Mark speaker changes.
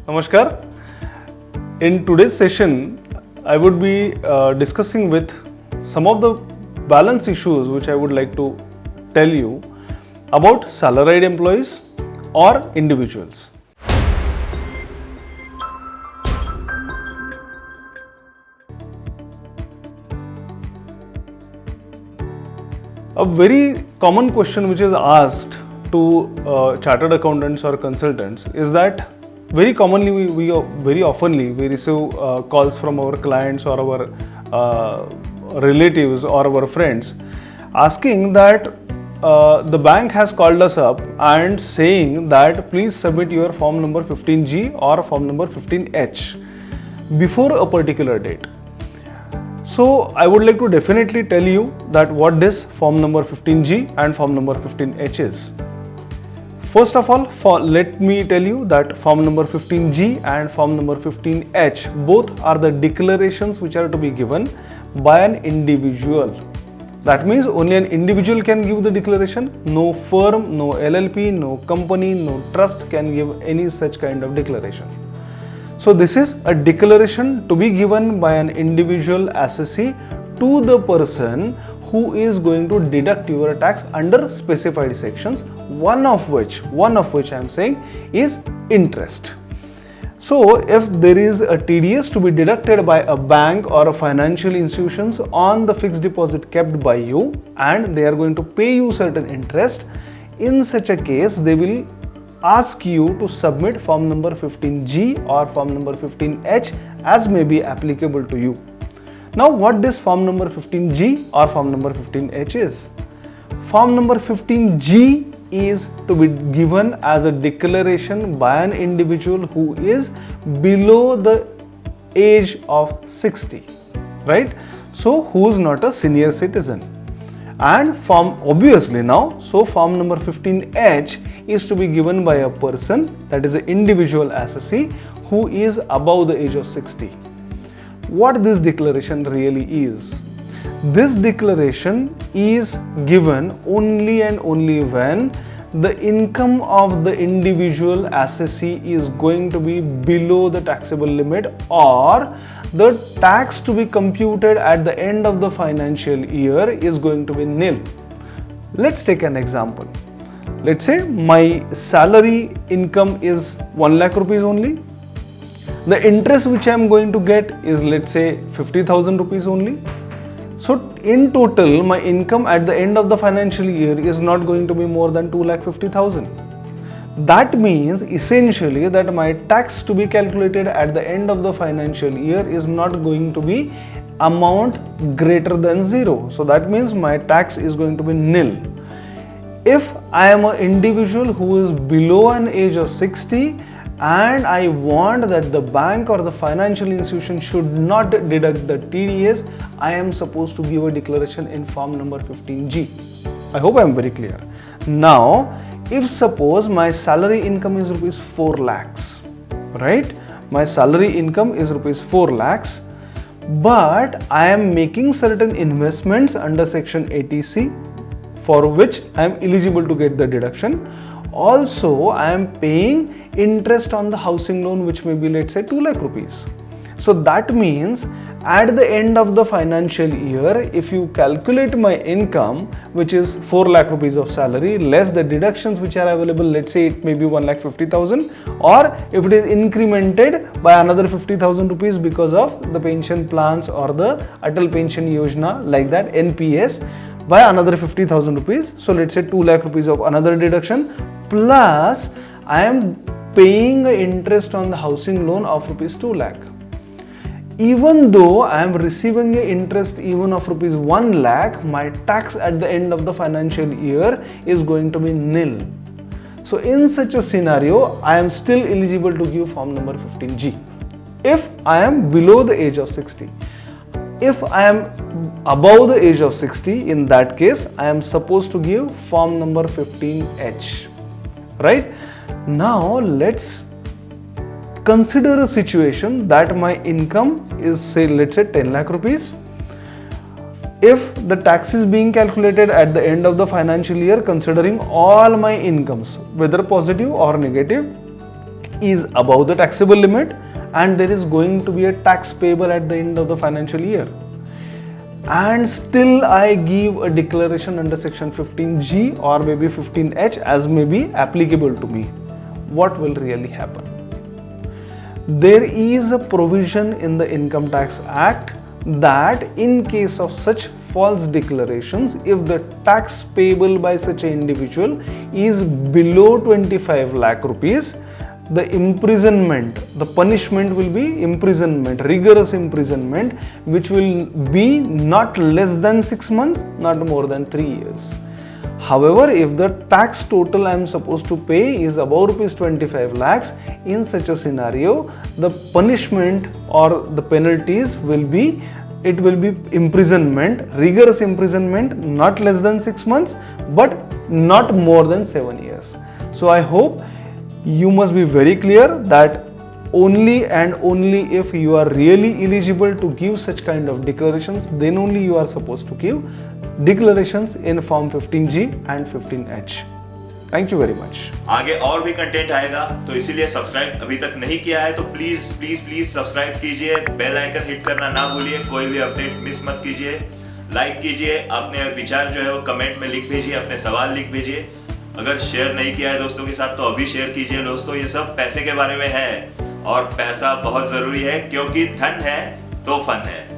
Speaker 1: Namaskar. In today's session, I would be discussing with some of the balance issues which I would like to tell you about salaried employees or individuals. A very common question which is asked to chartered accountants or consultants is that very commonly very oftenly we receive calls from our clients or our relatives or our friends asking that the bank has called us up and saying that please submit your form number 15G or form number 15H before a particular date. So I would like to definitely tell you that what this form number 15G and form number 15H is. First of all, let me tell you that form number 15G and form number 15H both are the declarations which are to be given by an individual. That means only an individual can give the declaration. No firm, no LLP, no company, no trust can give any such kind of declaration. So this is a declaration to be given by an individual assessee to the person who is going to deduct your tax under specified sections, one of which I am saying is interest. So if there is a TDS to be deducted by a bank or a financial institutions on the fixed deposit kept by you and they are going to pay you certain interest, in such a case they will ask you to submit form number 15G or form number 15H as may be applicable to you. Now what this form number 15G or form number 15H is? Form number 15G is to be given as a declaration by an individual who is below the age of 60, right? So who is not a senior citizen. And form number 15H is to be given by a person, that is an individual assessee who is above the age of 60. What this declaration really is? This declaration is given only and only when the income of the individual assessee is going to be below the taxable limit or the tax to be computed at the end of the financial year is going to be nil. Let's take an example. Let's say my salary income is 1 lakh rupees only. The interest which I am going to get is, let's say, 50,000 rupees only. So in total my income at the end of the financial year is not going to be more than 2,50,000. That means essentially that my tax to be calculated at the end of the financial year is not going to be amount greater than 0. So that means my tax is going to be nil. If I am an individual who is below an age of 60 and I want that the bank or the financial institution should not deduct the TDS, I am supposed to give a declaration in form number 15G. I hope I am very clear. Now, if suppose my salary income is rupees 4 lakhs, right? My salary income is rupees 4 lakhs, but I am making certain investments under section 80C for which I am eligible to get the deduction. Also, I am paying interest on the housing loan which may be, let's say, 2 lakh rupees. So that means at the end of the financial year, if you calculate my income, which is 4 lakh rupees of salary, less the deductions which are available, let's say it may be 1,50,000, or if it is incremented by another 50,000 rupees because of the pension plans or the Atal Pension Yojana, like that, NPS, by another 50,000 rupees. So let's say 2 lakh rupees of another deduction, plus I am paying interest on the housing loan of rupees 2 lakh. Even though I am receiving an interest even of rupees 1 lakh, my tax at the end of the financial year is going to be nil. So in such a scenario, I am still eligible to give form number 15G if I am below the age of 60. If I am above the age of 60, in that case, I am supposed to give form number 15H, right? Now let's consider a situation that my income is, say, let's say 10 lakh rupees. If the tax is being calculated at the end of the financial year considering all my incomes, whether positive or negative, is above the taxable limit and there is going to be a tax payable at the end of the financial year, and still I give a declaration under section 15G or maybe 15H as may be applicable to me, what will really happen? There is a provision in the Income Tax Act that in case of such false declarations, if the tax payable by such an individual is below 25 lakh rupees, the imprisonment, the punishment will be imprisonment, rigorous imprisonment, which will be not less than 6 months, not more than 3 years. However, if the tax total I am supposed to pay is above rupees 25 lakhs, in such a scenario, the punishment or the penalties will be, it will be imprisonment, rigorous imprisonment, not less than 6 months, but not more than 7 years. So I hope you must be very clear that only and only if you are really eligible to give such kind of declarations, then only you are supposed to give declarations in form 15G and 15H. Thank you very much.
Speaker 2: आगे और भी content आएगा, तो इसीलिए subscribe अभी तक नहीं किया है तो प्लीज प्लीज प्लीज सब्सक्राइब कीजिए, बेल आइकन हिट करना ना भूलिए, कोई भी अपडेट मिस मत कीजिए, लाइक कीजिए, अपने विचार जो है वो कमेंट में लिख भेजिए, अपने सवाल लिख भेजिए। अगर शेयर नहीं किया है दोस्तों के साथ तो अभी शेयर कीजिए दोस्तों, ये सब पैसे के बारे में है और पैसा बहुत जरूरी है क्योंकि धन है तो फन है।